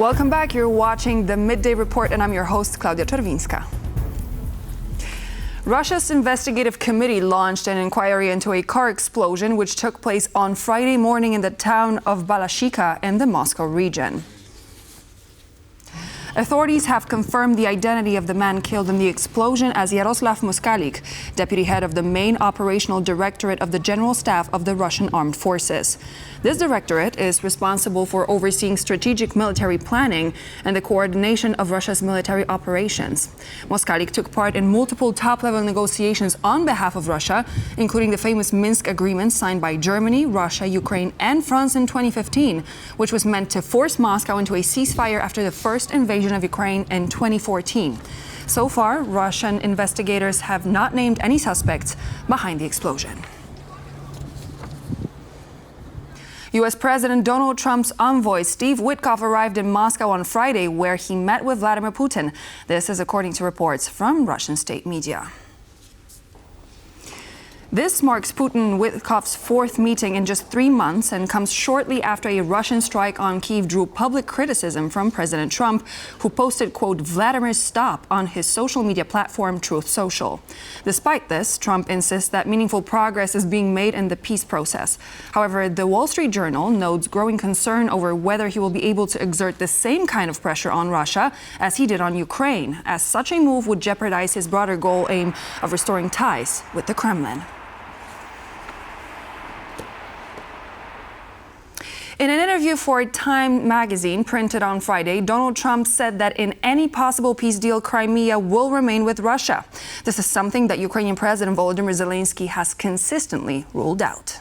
Welcome back. You're watching the Midday Report, and I'm your host, Klaudia Czerwińska. Russia's investigative committee launched an inquiry into a car explosion which took place on Friday morning in the town of Balashikha in the Moscow region. Authorities have confirmed the identity of the man killed in the explosion as Yaroslav Moskalik, deputy head of the Main Operational Directorate of the General Staff of the Russian Armed Forces. This directorate is responsible for overseeing strategic military planning and the coordination of Russia's military operations. Moskalik took part in multiple top-level negotiations on behalf of Russia, including the famous Minsk Agreement signed by Germany, Russia, Ukraine, and France in 2015, which was meant to force Moscow into a ceasefire after the first invasion of Ukraine in 2014. So far, Russian investigators have not named any suspects behind the explosion. U.S. President Donald Trump's envoy, Steve Witkoff, arrived in Moscow on Friday, where he met with Vladimir Putin. This is according to reports from Russian state media. This marks Putin and Witkoff's fourth meeting in just 3 months and comes shortly after a Russian strike on Kyiv drew public criticism from President Trump, who posted, quote, Vladimir's stop on his social media platform, Truth Social. Despite this, Trump insists that meaningful progress is being made in the peace process. However, the Wall Street Journal notes growing concern over whether he will be able to exert the same kind of pressure on Russia as he did on Ukraine, as such a move would jeopardize his broader goal aim of restoring ties with the Kremlin. In an interview for Time magazine printed on Friday, Donald Trump said that in any possible peace deal, Crimea will remain with Russia. This is something that Ukrainian President Volodymyr Zelenskyy has consistently ruled out.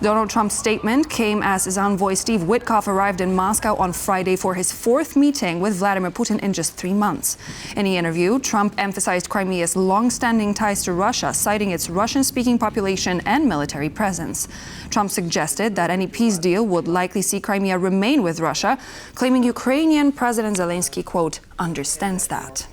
Donald Trump's statement came as his envoy Steve Witkoff arrived in Moscow on Friday for his fourth meeting with Vladimir Putin in just 3 months. In the interview, Trump emphasized Crimea's long-standing ties to Russia, citing its Russian-speaking population and military presence. Trump suggested that any peace deal would likely see Crimea remain with Russia, claiming Ukrainian President Zelenskyy, quote, understands that.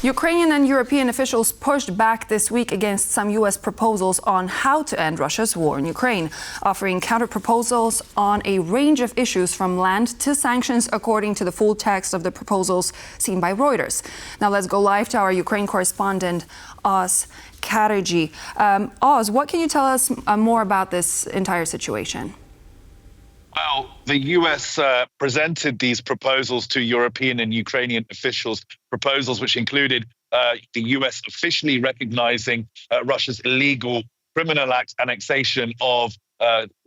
Ukrainian and European officials pushed back this week against some U.S. proposals on how to end Russia's war in Ukraine, offering counter-proposals on a range of issues from land to sanctions, according to the full text of the proposals seen by Reuters. Now let's go live to our Ukraine correspondent, Oz Katerji. Oz, what can you tell us more about this entire situation? Well, the US presented these proposals to European and Ukrainian officials, proposals which included the US officially recognizing Russia's illegal criminal annexation of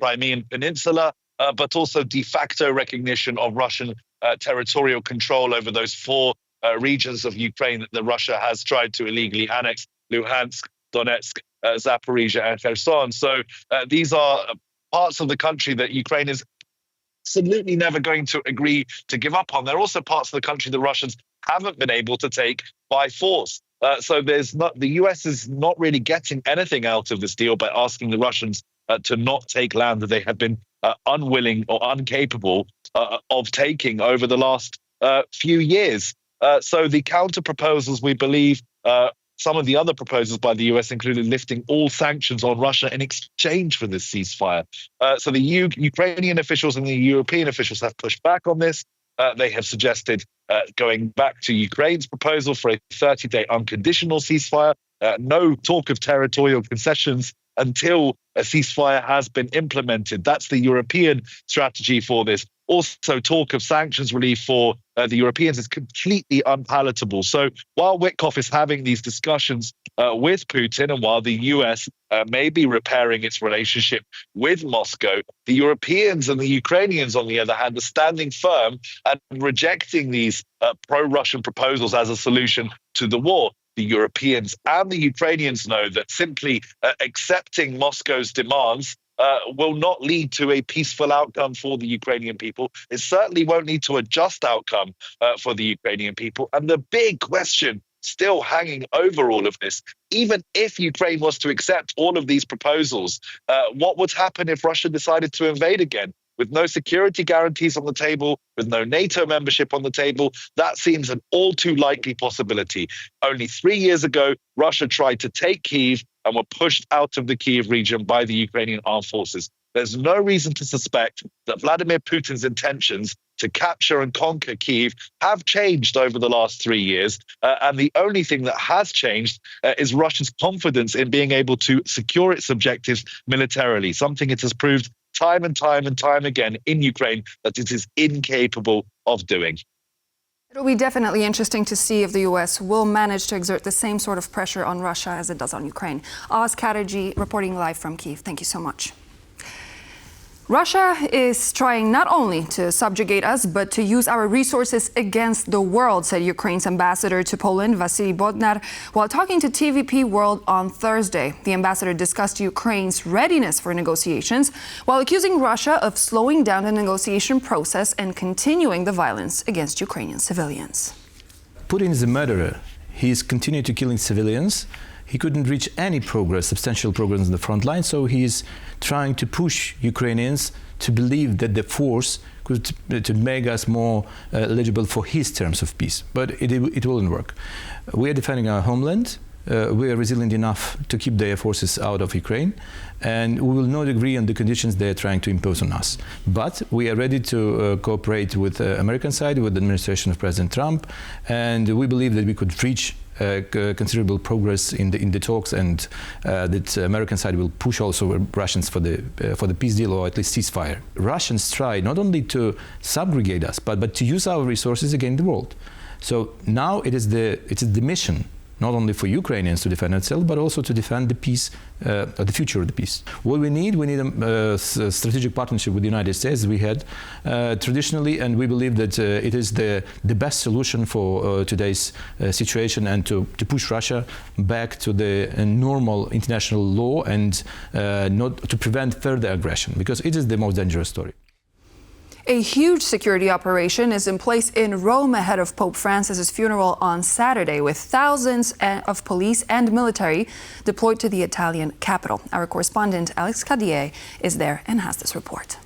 Crimean Peninsula, but also de facto recognition of Russian territorial control over those 4 regions of Ukraine that Russia has tried to illegally annex: Luhansk, Donetsk, Zaporizhia, and Kherson. So these are parts of the country that Ukraine is absolutely never going to agree to give up on. They're also parts of the country the Russians haven't been able to take by force. So the US is not really getting anything out of this deal by asking the Russians to not take land that they have been unwilling or incapable of taking over the last few years. So the counter proposals, we believe, some of the other proposals by the US included lifting all sanctions on Russia in exchange for this ceasefire. So the Ukrainian officials and the European officials have pushed back on this. They have suggested going back to Ukraine's proposal for a 30-day unconditional ceasefire, no talk of territorial concessions until a ceasefire has been implemented. That's the European strategy for this. Also, talk of sanctions relief for the Europeans is completely unpalatable. So while Witkoff is having these discussions with Putin, and while the US may be repairing its relationship with Moscow, the Europeans and the Ukrainians, on the other hand, are standing firm and rejecting these pro-Russian proposals as a solution to the war. The Europeans and the Ukrainians know that simply accepting Moscow's demands will not lead to a peaceful outcome for the Ukrainian people. It certainly won't lead to a just outcome for the Ukrainian people. And the big question still hanging over all of this, even if Ukraine was to accept all of these proposals, what would happen if Russia decided to invade again? With no security guarantees on the table, with no NATO membership on the table, that seems an all too likely possibility. Only 3 years ago, Russia tried to take Kyiv and were pushed out of the Kyiv region by the Ukrainian armed forces. there's no reason to suspect that Vladimir Putin's intentions to capture and conquer Kyiv have changed over the last 3 years. And the only thing that has changed is Russia's confidence in being able to secure its objectives militarily, something it has proved time and time again in Ukraine that it is incapable of doing. It'll be definitely interesting to see if the U.S. will manage to exert the same sort of pressure on Russia as it does on Ukraine. Oz Kaderji reporting live from Kyiv. Thank you so much. Russia is trying not only to subjugate us, but to use our resources against the world, said Ukraine's ambassador to Poland, Wasyl Bodnar, while talking to TVP World on Thursday. The ambassador discussed Ukraine's readiness for negotiations, while accusing Russia of slowing down the negotiation process and continuing the violence against Ukrainian civilians. Putin is a murderer. He's continued to killing civilians. He couldn't reach any progress, substantial progress on the front line, so he's trying to push Ukrainians to believe that the force could to make us more eligible for his terms of peace. But it won't work. We are defending our homeland. We are resilient enough to keep their forces out of Ukraine, and we will not agree on the conditions they are trying to impose on us. But we are ready to cooperate with the American side, with the administration of President Trump, and we believe that we could reach considerable progress in the talks, and that the American side will push also Russians for the peace deal, or at least ceasefire. Russians try not only to subjugate us, but to use our resources against the world. So now it is the mission, not only for Ukrainians to defend itself, but also to defend the peace, the future of the peace. What we need a strategic partnership with the United States, we had traditionally, and we believe that it is the best solution for today's situation, and to push Russia back to the normal international law, and not to prevent further aggression, because it is the most dangerous story. A huge security operation is in place in Rome ahead of Pope Francis's funeral on Saturday, with thousands of police and military deployed to the Italian capital. Our correspondent Alex Cadier is there and has this report.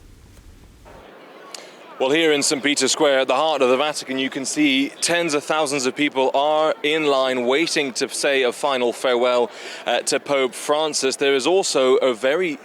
Well, here in St. Peter's Square, at the heart of the Vatican, you can see tens of thousands of people are in line waiting to say a final farewell to Pope Francis. There is also a very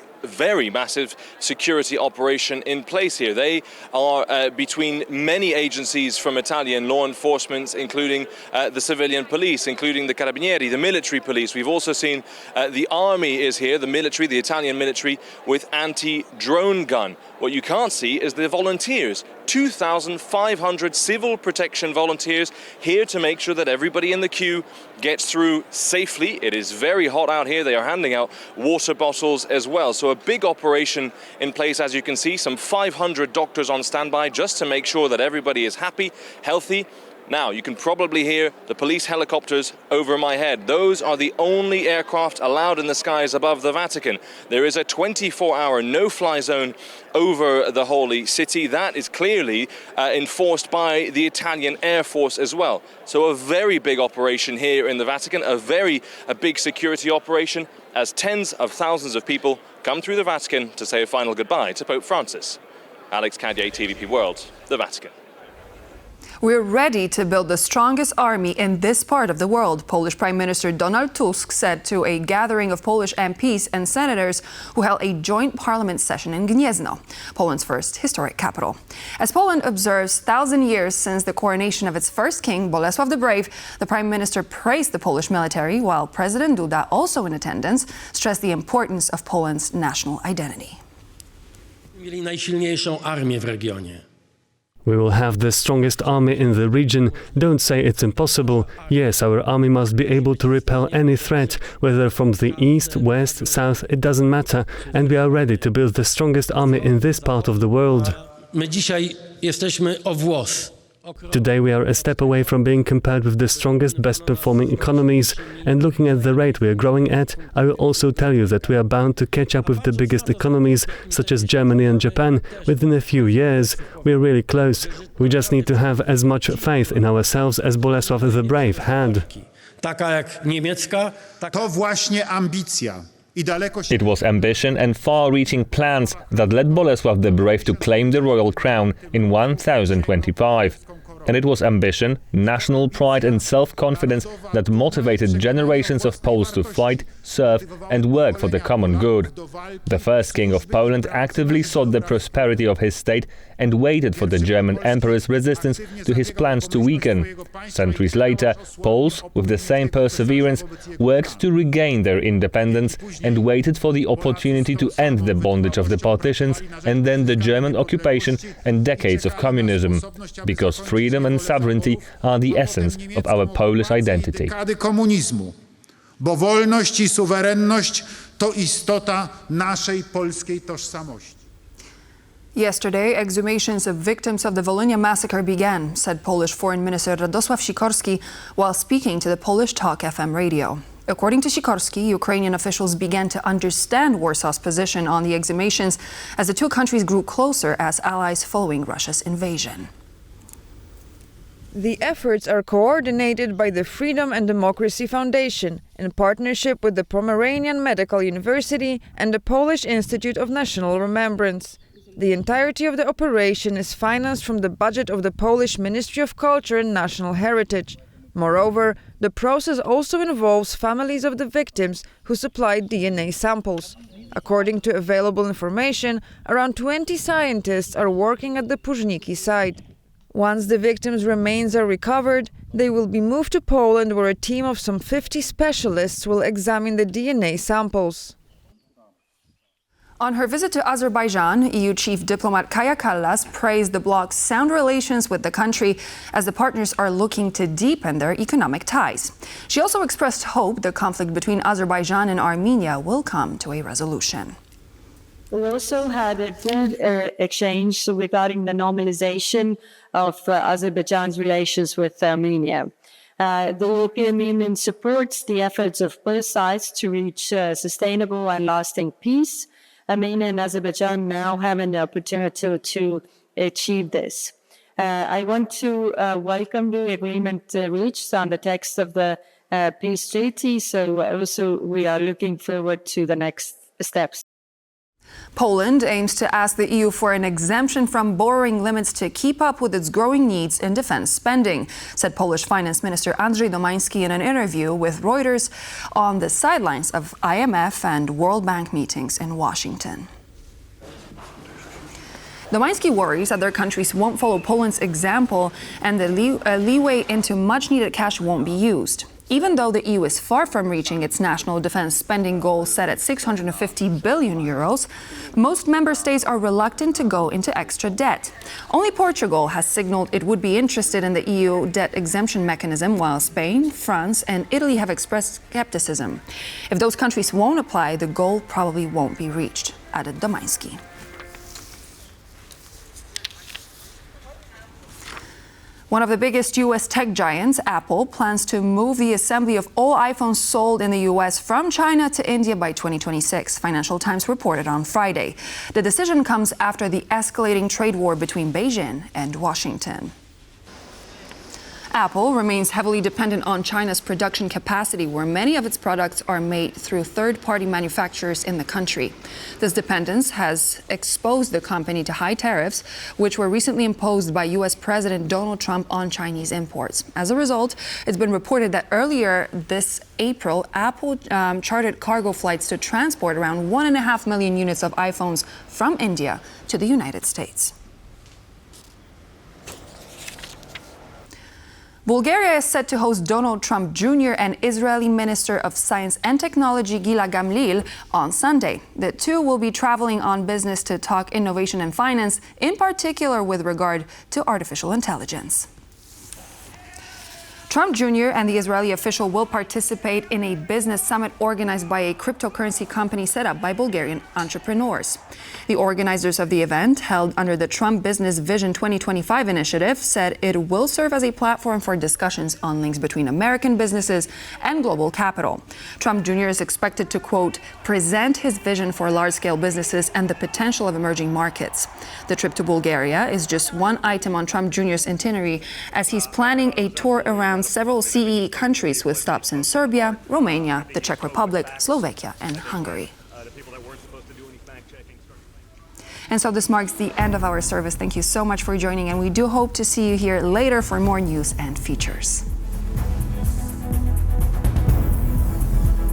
massive security operation in place here. They are between many agencies from Italian law enforcement, including the civilian police, including the Carabinieri, the military police. We've also seen the army is here, the military, the Italian military, with anti-drone gun. What you can't see is the volunteers. 2,500 civil protection volunteers here to make sure that everybody in the queue gets through safely. It is very hot out here. They are handing out water bottles as well. So a big operation in place, as you can see, some 500 doctors on standby just to make sure that everybody is happy, healthy. Now, you can probably hear the police helicopters over my head. Those are the only aircraft allowed in the skies above the Vatican. There is a 24-hour no-fly zone over the Holy City. That is clearly enforced by the Italian Air Force as well. So a very big operation here in the Vatican, a big security operation, as tens of thousands of people come through the Vatican to say a final goodbye to Pope Francis. Alex Cadier, TVP World, the Vatican. We're ready to build the strongest army in this part of the world, Polish Prime Minister Donald Tusk said to a gathering of Polish MPs and senators who held a joint parliament session in Gniezno, Poland's first historic capital. As Poland observes 1,000 years since the coronation of its first king, Bolesław the Brave, the Prime Minister praised the Polish military, while President Duda, also in attendance, stressed the importance of Poland's national identity. Mieli najsilniejszą armię w regionie. We will have the strongest army in the region. Don't say it's impossible. Yes, our army must be able to repel any threat, whether from the east, west, south, it doesn't matter. And we are ready to build the strongest army in this part of the world. My dzisiaj jesteśmy o włos. Today we are a step away from being compared with the strongest, best-performing economies. And looking at the rate we are growing at, I will also tell you that we are bound to catch up with the biggest economies, such as Germany and Japan, within a few years. We are really close. We just need to have as much faith in ourselves as Bolesław the Brave had. Taka jak niemiecka, To właśnie ambicja. It was ambition and far-reaching plans that led Bolesław the Brave to claim the royal crown in 1025. And it was ambition, national pride and self-confidence that motivated generations of Poles to fight, serve and work for the common good. The first king of Poland actively sought the prosperity of his state and waited for the German emperor's resistance to his plans to weaken. Centuries later, Poles, with the same perseverance, worked to regain their independence and waited for the opportunity to end the bondage of the partitions and then the German occupation and decades of communism, because freedom and sovereignty are the essence of our Polish identity. Bo wolność I suwerenność to istota naszej polskiej tożsamości. Yesterday, exhumations of victims of the Valuia massacre began, said Polish Foreign Minister Radosław Sikorski while speaking to the Polish Talk FM radio. According to Sikorski, Ukrainian officials began to understand Warsaw's position on the exhumations as the two countries grew closer as allies following Russia's invasion. The efforts are coordinated by the Freedom and Democracy Foundation in partnership with the Pomeranian Medical University and the Polish Institute of National Remembrance. The entirety of the operation is financed from the budget of the Polish Ministry of Culture and National Heritage. Moreover, the process also involves families of the victims who supplied DNA samples. According to available information, around 20 scientists are working at the Puzhniki site. Once the victims' remains are recovered, they will be moved to Poland, where a team of some 50 specialists will examine the DNA samples. On her visit to Azerbaijan, EU Chief Diplomat Kaja Kallas praised the bloc's sound relations with the country as the partners are looking to deepen their economic ties. She also expressed hope the conflict between Azerbaijan and Armenia will come to a resolution. We also had a good exchange regarding the normalization of Azerbaijan's relations with Armenia. The European Union supports the efforts of both sides to reach sustainable and lasting peace. Armenia and Azerbaijan now have an opportunity to achieve this. I want to welcome the agreement reached on the text of the peace treaty, so also we are looking forward to the next steps. Poland aims to ask the EU for an exemption from borrowing limits to keep up with its growing needs in defense spending, said Polish Finance Minister Andrzej Domański in an interview with Reuters on the sidelines of IMF and World Bank meetings in Washington. Domański worries that their countries won't follow Poland's example and the leeway into much-needed cash won't be used. Even though the EU is far from reaching its national defense spending goal set at 650 billion euros, most member states are reluctant to go into extra debt. Only Portugal has signaled it would be interested in the EU debt exemption mechanism, while Spain, France and Italy have expressed skepticism. If those countries won't apply, the goal probably won't be reached, added Domański. One of the biggest U.S. tech giants, Apple, plans to move the assembly of all iPhones sold in the U.S. from China to India by 2026, Financial Times reported on Friday. The decision comes after the escalating trade war between Beijing and Washington. Apple remains heavily dependent on China's production capacity, where many of its products are made through third-party manufacturers in the country. This dependence has exposed the company to high tariffs, which were recently imposed by U.S. President Donald Trump on Chinese imports. As a result, it's been reported that earlier this April, Apple chartered cargo flights to transport around 1.5 million units of iPhones from India to the United States. Bulgaria is set to host Donald Trump Jr. and Israeli Minister of Science and Technology Gila Gamliel on Sunday. The two will be traveling on business to talk innovation and finance, in particular with regard to artificial intelligence. Trump Jr. and the Israeli official will participate in a business summit organized by a cryptocurrency company set up by Bulgarian entrepreneurs. The organizers of the event, held under the Trump Business Vision 2025 initiative, said it will serve as a platform for discussions on links between American businesses and global capital. Trump Jr. is expected to, quote, present his vision for large-scale businesses and the potential of emerging markets. The trip to Bulgaria is just one item on Trump Jr.'s itinerary, as he's planning a tour around several CEE countries with stops in Serbia, Romania, the Czech Republic, Slovakia, and Hungary. And so this marks the end of our service. Thank you so much for joining, and we do hope to see you here later for more news and features.